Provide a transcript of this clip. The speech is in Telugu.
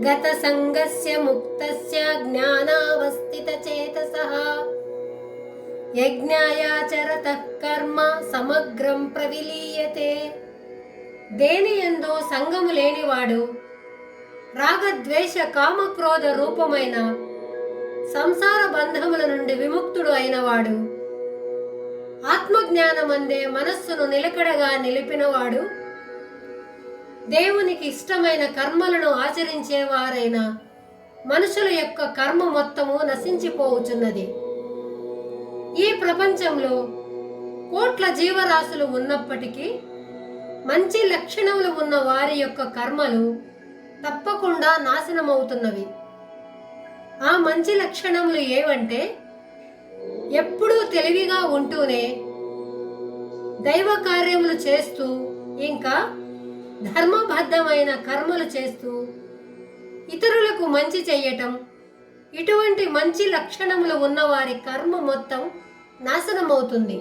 గత సంగస్య ముక్తస్య జ్ఞానావస్థిత చేతసః యజ్ఞాయాచరతః కర్మ సమగ్రం ప్రవిలీయతే. దేనియందు సంగము లేనివాడు రాగద్వేష కామక్రోధ రూపమైన సంసార బంధముల నుండి విముక్తుడు అయినవాడు, ఆత్మజ్ఞానమందే మనస్సును నిలకడగా నిలిపినవాడు, దేవునికి ఇష్టమైన కర్మలను ఆచరించేవారైన మనుషుల యొక్క కర్మ మొత్తము నశించిపోవుచున్నది. ఈ ప్రపంచంలో కోట్ల జీవరాశులు ఉన్నప్పటికీ మంచి లక్షణములు ఉన్న వారి యొక్క కర్మలు తప్పకుండా నాశనమవుతున్నవి. ఆ మంచి లక్షణములు ఏవంటే, ఎప్పుడూ తెలివిగా ఉంటూనే దైవ కార్యములు చేస్తూ ఇంకా ధర్మబద్ధమైన కర్మలు చేస్తూ ఇతరులకు మంచి చెయ్యటం. ఇటువంటి మంచి లక్షణములు ఉన్నవారి కర్మ మొత్తం నాశనమవుతుంది.